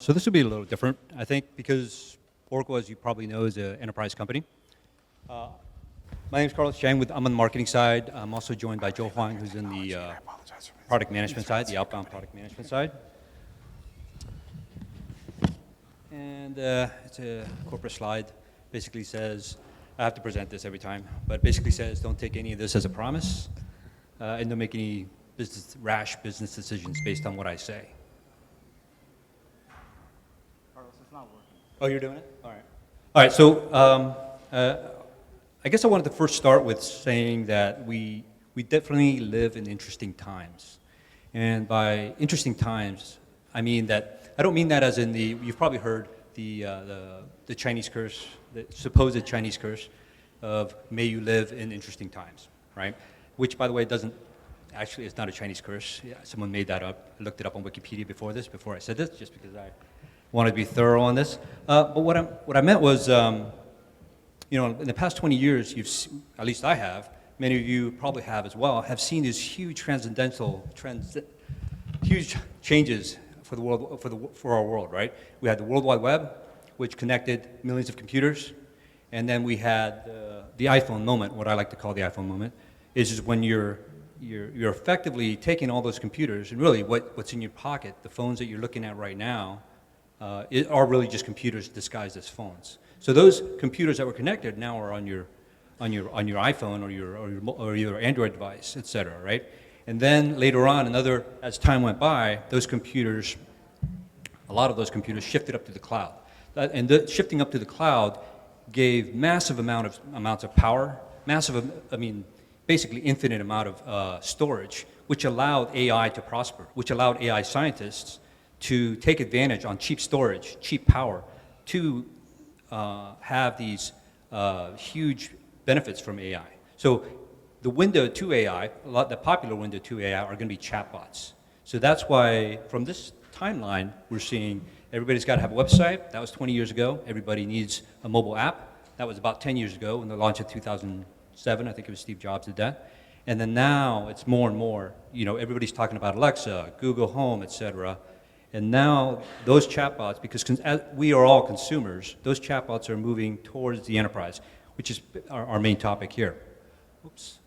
So this will be a little different, I think, because Oracle, as you probably know, is an enterprise company. My name is Carlos Chang. I'm on the marketing side. I'm also joined by Joe Huang, who's in the product management side, the outbound product management side. And it's a corporate slide. Basically says, I have to present this every time, but basically says, don't take any of this as a promise, and don't make any rash business decisions based on what I say. Carlos, it's not working. Oh, you're doing it? All right. All right, so I guess I wanted to first start with saying that we definitely live in interesting times. And by interesting times, I mean that, I don't mean that as in you've probably heard the Chinese curse, the supposed Chinese curse of may you live in interesting times, right? Which, by the way, actually, it's not a Chinese curse. Yeah, someone made that up. I looked it up on Wikipedia before I said this, just because I wanted to be thorough on this. But what I meant was, in the past 20 years, at least I have, many of you probably have as well, have seen these huge huge changes for the world, for our world, right? We had the World Wide Web, which connected millions of computers, and then we had the iPhone moment. What I like to call the iPhone moment is when you're effectively taking all those computers, and really what's in your pocket, the phones that you're looking at right now, are really just computers disguised as phones. So those computers that were connected now are on your iPhone or your Android device, et cetera, right? And then later on, as time went by, a lot of those computers shifted up to the cloud. Shifting up to the cloud gave massive amounts of power, basically infinite amount of storage, which allowed AI to prosper, which allowed AI scientists to take advantage on cheap storage, cheap power, to have these huge benefits from AI. So the window to AI, the popular window to AI are going to be chatbots. So that's why from this timeline, we're seeing everybody's got to have a website. That was 20 years ago. Everybody needs a mobile app. That was about 10 years ago in the launch of 2007. I think it was Steve Jobs did that. And then now it's more and more, everybody's talking about Alexa, Google Home, et cetera. And now those chatbots, because as we are all consumers, those chatbots are moving towards the enterprise, which is our main topic here. Oops.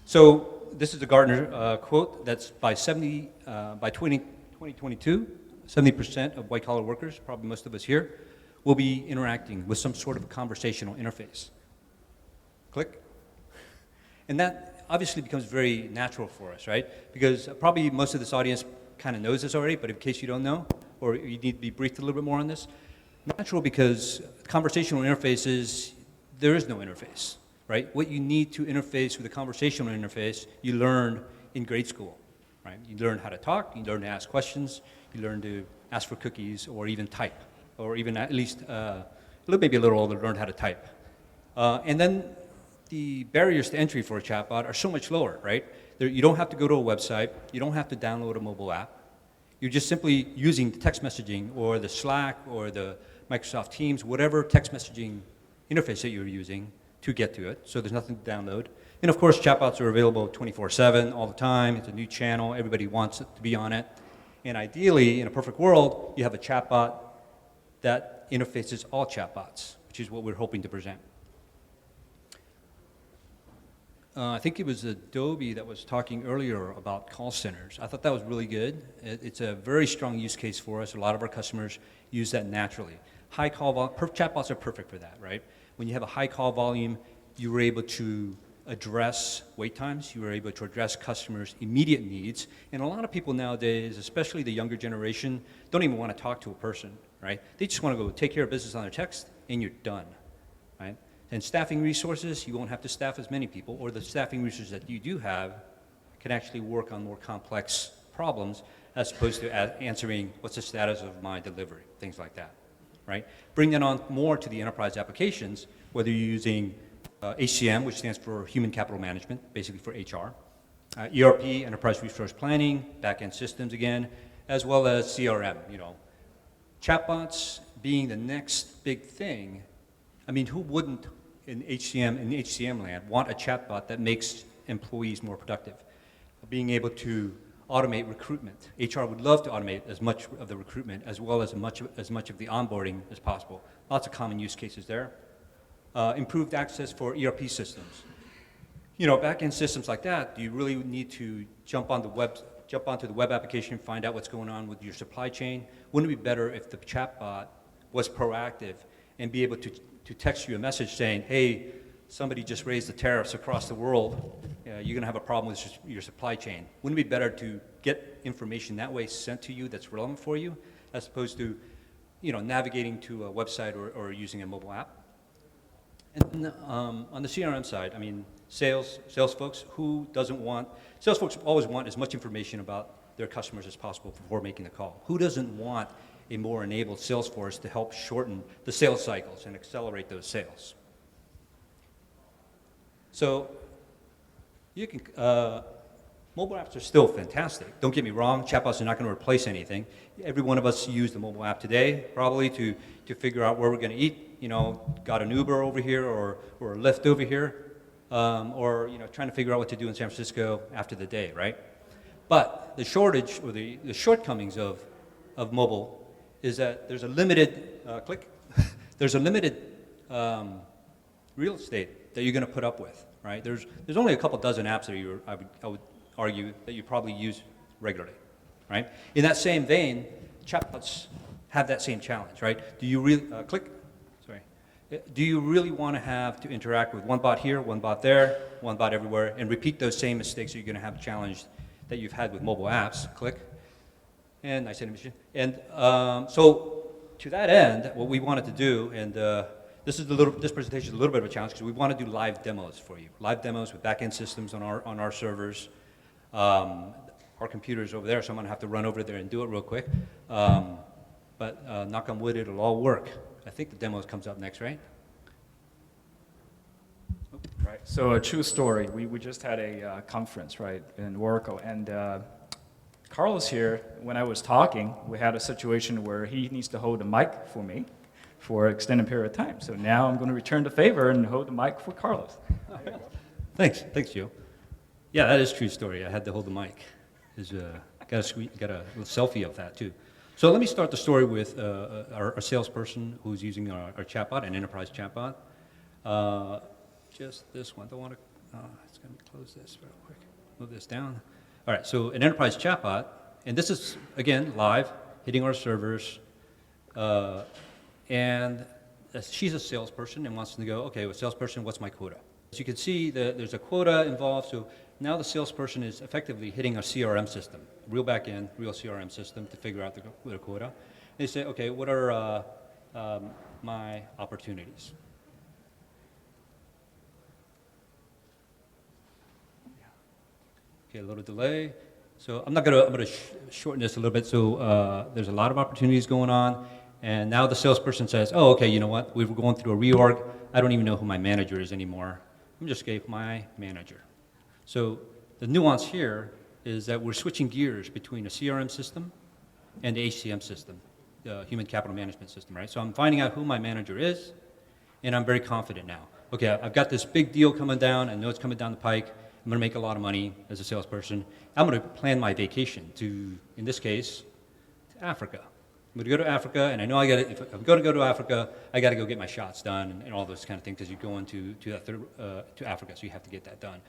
So this is a Gartner quote that's by 2022, 70% of white-collar workers, probably most of us here, will be interacting with some sort of a conversational interface. Click. And that obviously becomes very natural for us, right? Because probably most of this audience kind of knows this already, but in case you don't know, or you need to be briefed a little bit more on this, natural because conversational interfaces, there is no interface, right? What you need to interface with a conversational interface, you learn in grade school, right? You learn how to talk, you learn to ask questions, you learn to ask for cookies, or even type, or even at least maybe a little older, learn how to type. And then the barriers to entry for a chatbot are so much lower, right? You don't have to go to a website, you don't have to download a mobile app. You're just simply using the text messaging or the Slack or the Microsoft Teams, whatever text messaging interface that you're using to get to it. So there's nothing to download. And of course, chatbots are available 24/7 all the time. It's a new channel. Everybody wants to be on it. And ideally, in a perfect world, you have a chatbot that interfaces all chatbots, which is what we're hoping to present. I think it was Adobe that was talking earlier about call centers. I thought that was really good. It's a very strong use case for us. A lot of our customers use that naturally. High call volume, chatbots are perfect for that, right? When you have a high call volume, you were able to address wait times. You were able to address customers' immediate needs. And a lot of people nowadays, especially the younger generation, don't even want to talk to a person, right? They just want to go take care of business on their text, and you're done, right? And staffing resources, you won't have to staff as many people, or the staffing resources that you do have can actually work on more complex problems as opposed to answering what's the status of my delivery, things like that, right? Bring that on more to the enterprise applications, whether you're using HCM, which stands for Human Capital Management, basically for HR, ERP, Enterprise Resource Planning, back-end systems again, as well as CRM, Chatbots being the next big thing. I mean, who wouldn't in HCM land want a chatbot that makes employees more productive? Being able to automate recruitment. HR would love to automate as much of the recruitment as well as much of the onboarding as possible. Lots of common use cases there. Improved access for ERP systems. You know, back-end systems like that, do you really need to jump onto the web application, find out what's going on with your supply chain? Wouldn't it be better if the chatbot was proactive and be able to text you a message saying, hey, somebody just raised the tariffs across the world, you're going to have a problem with your supply chain. Wouldn't it be better to get information that way sent to you that's relevant for you, as opposed to, you know, navigating to a website or using a mobile app? And then, on the CRM side, I mean, sales folks, sales folks always want as much information about their customers as possible before making the call. Who doesn't want a more enabled sales force to help shorten the sales cycles and accelerate those sales? So you can, mobile apps are still fantastic. Don't get me wrong, chatbots are not going to replace anything. Every one of us use the mobile app today, probably to figure out where we're going to eat. You know, got an Uber over here or a Lyft over here, or, you know, trying to figure out what to do in San Francisco after the day, right? But the shortage or the shortcomings of mobile is that there's a limited, there's a limited real estate that you're going to put up with, right? There's only a couple dozen apps that I would argue that you probably use regularly, right? In that same vein, chatbots have that same challenge, right? Do you really, do you really want to have to interact with one bot here, one bot there, one bot everywhere, and repeat those same mistakes that you're going to have challenged that you've had with mobile apps? And nice animation. And so to that end, what we wanted to do, and this presentation is a little bit of a challenge because we want to do live demos for you. Live demos with back-end systems on our servers. Our computer's over there, so I'm going to have to run over there and do it real quick. But knock on wood, it'll all work. I think the demo comes up next, right? Right. So a true story. We just had a conference, right, in Oracle, and Carlos here, when I was talking, we had a situation where he needs to hold the mic for me for an extended period of time. So now I'm going to return the favor and hold the mic for Carlos. Thanks, Joe. Yeah, that is a true story. I had to hold the mic. Got a little selfie of that too. So let me start the story with our salesperson who's using our chatbot, an enterprise chatbot. Just this one. Don't want to. It's going to close this real quick. Move this down. All right. So an enterprise chatbot, and this is again live, hitting our servers, and she's a salesperson and wants to go. Okay, well, salesperson, what's my quota? As you can see, there's a quota involved. So now the salesperson is effectively hitting a CRM system, real back-end, real CRM system to figure out the quota. They say, okay, what are my opportunities? Okay, a little delay. So I'm going to shorten this a little bit. So there's a lot of opportunities going on, and now the salesperson says, oh, okay, you know what? We were going through a reorg. I don't even know who my manager is anymore. I'm just going to give my manager. So the nuance here is that we're switching gears between a CRM system and the HCM system, the human capital management system, right? So I'm finding out who my manager is, and I'm very confident now. Okay, I've got this big deal coming down. I know it's coming down the pike. I'm going to make a lot of money as a salesperson. I'm going to plan my vacation to, in this case, to Africa. I'm going to go to Africa, and I know if I'm going to go to Africa, I got to go get my shots done and all those kind of things because you're going to Africa, so you have to get that done.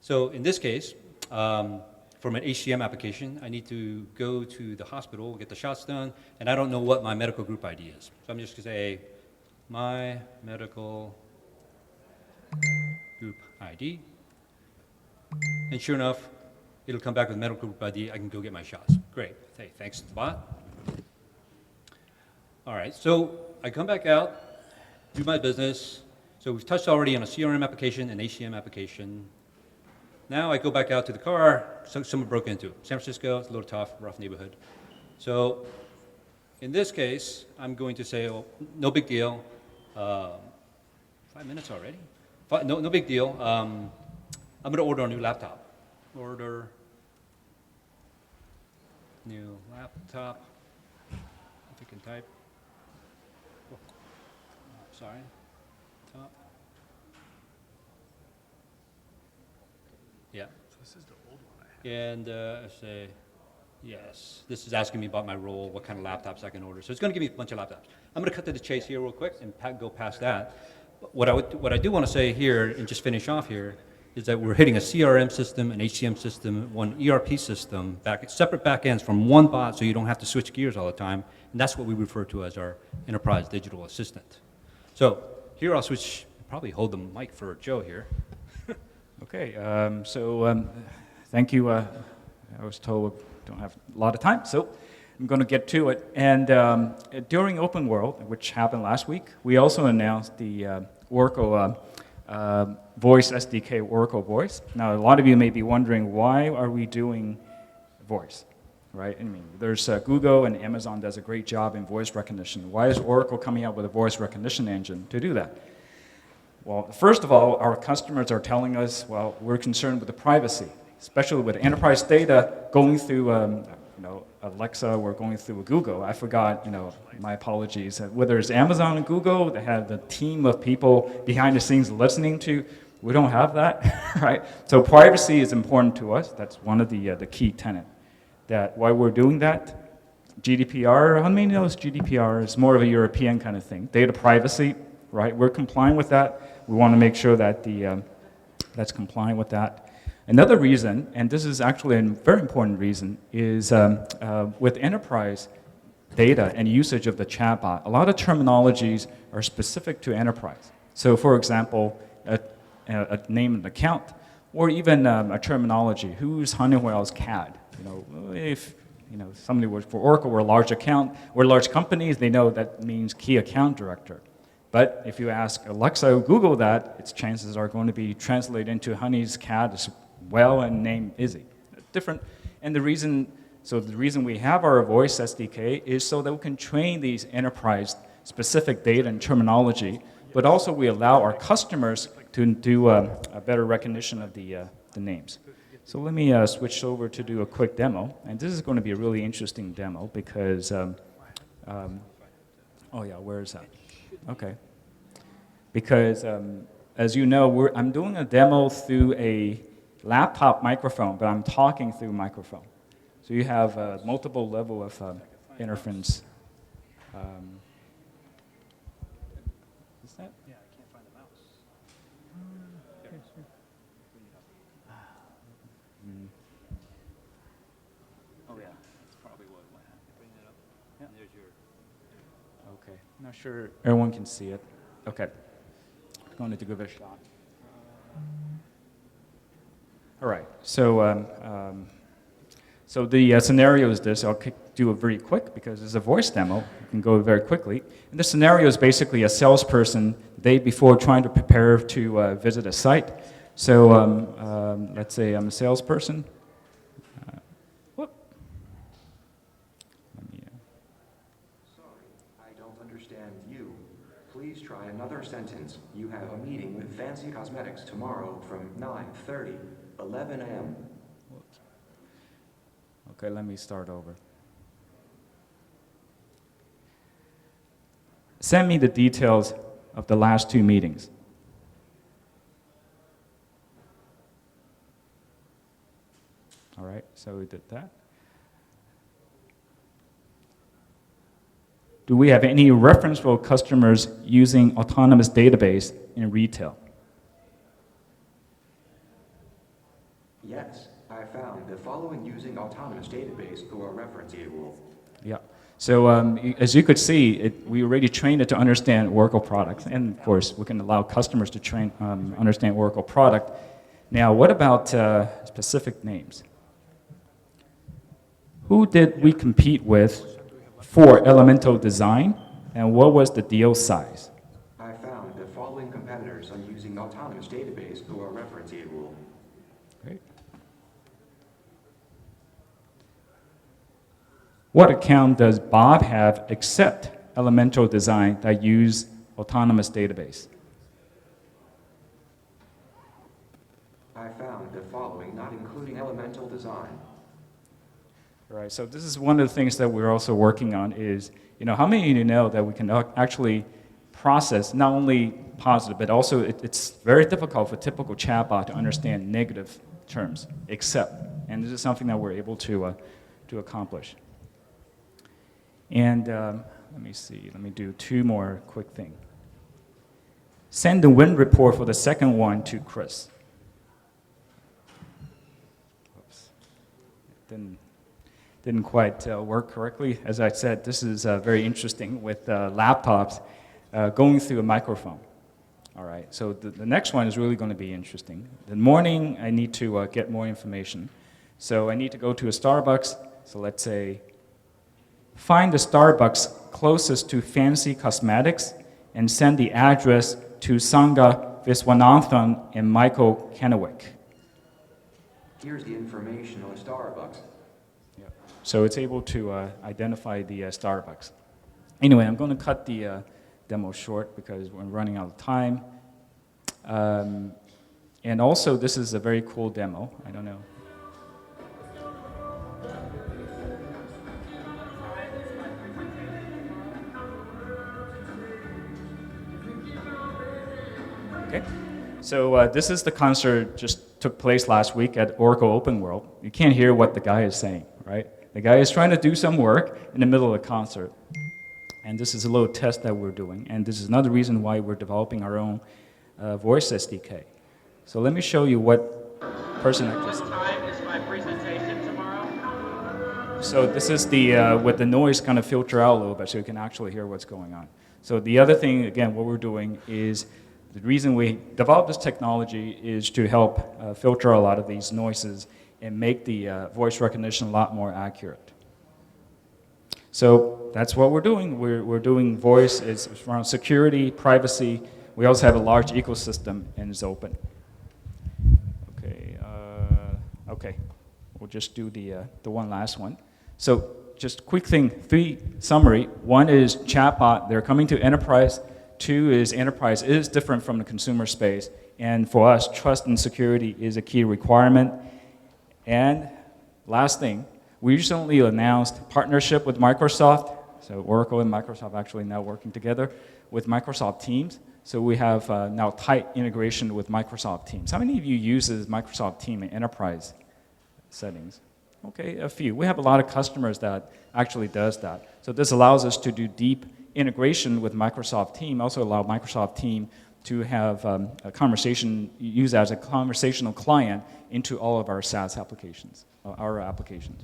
So in this case, from an HCM application, I need to go to the hospital, get the shots done, and I don't know what my medical group ID is. So I'm just going to say, my medical group ID. And sure enough, it'll come back with medical group ID. I can go get my shots. Great. Hey, thanks to the bot. All right, so I come back out, do my business. So we've touched already on a CRM application, an HCM application. Now I go back out to the car, someone broke into it. San Francisco, it's a little tough, rough neighborhood. So in this case, I'm going to say, oh, no big deal. 5 minutes already? No big deal. I'm going to order a new laptop. Order new laptop. If you can type. Oh, sorry. Top. Yeah. So this is the old one I had. And I say Yes, this is asking me about my role, what kind of laptops I can order. So it's going to give me a bunch of laptops. I'm going to cut to the chase here real quick and go past that. But what I do want to say here and just finish off here is that we're hitting a CRM system, an HCM system, one ERP system, separate backends from one bot so you don't have to switch gears all the time. And that's what we refer to as our enterprise digital assistant. So here I'll switch, probably hold the mic for Joe here. Okay, thank you. I was told we don't have a lot of time, so I'm going to get to it. And during Open World, which happened last week, we also announced the Oracle Voice SDK, Oracle Voice. Now, a lot of you may be wondering, why are we doing voice, right? I mean, there's Google and Amazon does a great job in voice recognition. Why is Oracle coming out with a voice recognition engine to do that? Well, first of all, our customers are telling us, well, we're concerned with the privacy, especially with enterprise data going through, Alexa, we're going through Google. I forgot, my apologies. Whether it's Amazon and Google, they have the team of people behind the scenes listening to. We don't have that, right? So privacy is important to us. That's one of the key tenets. That why we're doing that. GDPR, how many knows GDPR is more of a European kind of thing? Data privacy, right? We're complying with that. We want to make sure that that's complying with that. Another reason, and this is actually a very important reason, is with enterprise data and usage of the chatbot, a lot of terminologies are specific to enterprise. So for example, a name and account, or even a terminology, who's Honeywell's CAD? If somebody works for Oracle, we're a large account, we're large companies, they know that means key account director. But if you ask Alexa or Google that, its chances are going to be translated into Honey's CAD as well and name Izzy. Different. And the reason we have our voice SDK is so that we can train these enterprise-specific data and terminology, but also we allow our customers to do a better recognition of the names. So let me switch over to do a quick demo. And this is going to be a really interesting demo because, oh yeah, where is that? Okay. Because as you know, I'm doing a demo through a laptop microphone, but I'm talking through microphone. So you have multiple level of interference. Is that? Yeah, I can't find the mouse. Oh yeah, that's probably what happened. Bring that up. Yeah. And there's your. Okay. Not sure everyone can see it. Okay. Going to give it a shot. All right. So the scenario is this. I'll do it very quick because it's a voice demo. You can go very quickly. And the scenario is basically a salesperson the day before trying to prepare to visit a site. So let's say I'm a salesperson. Whoop. Sorry, I don't understand you. Please try another sentence. You have a meeting with Fancy Cosmetics tomorrow from 9:30, 11 a.m. Okay, let me start over. Send me the details of the last 2 meetings. All right, so we did that. Do we have any referenceable customers using autonomous database in retail? Yes, I found the following using autonomous database who are referenceable. Yeah. So as you could see, we already trained it to understand Oracle products, and of course, we can allow customers to understand Oracle product. Now, what about specific names? Who did we compete with for elemental design, and what was the deal size? I found the following competitors on using autonomous database who are referenceable. Great. What account does Bob have except elemental design that use autonomous database? I found the following not including elemental design. Right, so this is one of the things that we're also working on is, how many of you know that we can actually process not only positive, but also it's very difficult for typical chatbot to understand negative terms, except, and this is something that we're able to to accomplish. And let me see, let me do 2 more quick things. Send the win report for the second one to Chris. Oops. Didn't quite work correctly. As I said, this is very interesting with laptops going through a microphone. All right, so the next one is really going to be interesting. The morning, I need to get more information. So I need to go to a Starbucks. So let's say, find the Starbucks closest to Fancy Cosmetics and send the address to Sangha Viswanathan and Michael Kennewick. Here's the information on Starbucks. So it's able to identify the Starbucks. Anyway, I'm going to cut the demo short because we're running out of time. And also, this is a very cool demo. I don't know. Okay. So this is the concert just took place last week at Oracle Open World. You can't hear what the guy is saying, right? The guy is trying to do some work in the middle of a concert. And this is a little test that we're doing. And this is another reason why we're developing our own voice SDK. So let me show you what person I just... What time is my presentation tomorrow? So this is the, with the noise kind of filter out a little bit so you can actually hear what's going on. So the other thing, again, what we're doing is, the reason we developed this technology is to help filter a lot of these noises and make the voice recognition a lot more accurate. So that's what we're doing. We're doing voice. It's around security, privacy. We also have a large ecosystem, and it's open. Okay, okay. We'll just do the one last one. So just quick thing, 3 summary. 1 is chatbot. They're coming to enterprise. 2 is enterprise is different from the consumer space. And for us, trust and security is a key requirement. And last thing, we recently announced partnership with Microsoft. So Oracle and Microsoft actually now working together with Microsoft Teams. So we have now tight integration with Microsoft Teams. How many of you uses Microsoft Teams in enterprise settings? Okay, a few. We have a lot of customers that actually does that. So this allows us to do deep integration with Microsoft Teams, also allow Microsoft Teams to have a conversation, use as a conversational client into all of our SaaS applications, our applications.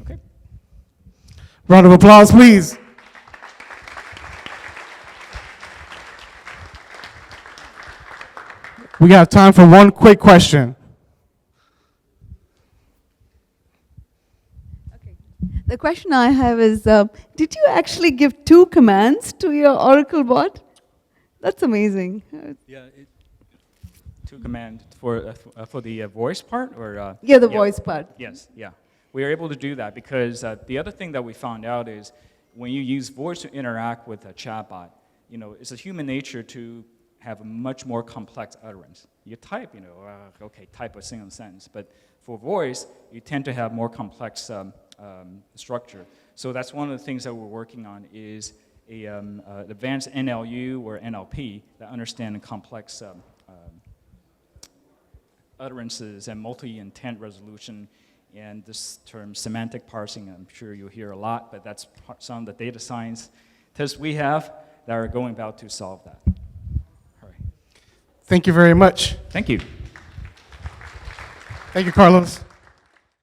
Okay? Round of applause, please. We got time for one quick question. The question I have is, did you actually give 2 commands to your Oracle bot? That's amazing. Yeah, 2 commands for the voice part? Or, Yeah, the voice part. Yes, yeah. We are able to do that because the other thing that we found out is when you use voice to interact with a chatbot, you know, it's a human nature to have a much more complex utterance. You type, you know, okay, type a single sentence, but for voice, you tend to have more complex structure. So that's one of the things that we're working on is a advanced NLU or NLP that understand the complex utterances and multi-intent resolution. And this term semantic parsing, I'm sure you'll hear a lot, but that's some of the data science tests we have that are going about to solve that. All right. Thank you very much. Thank you. Thank you, Carlos.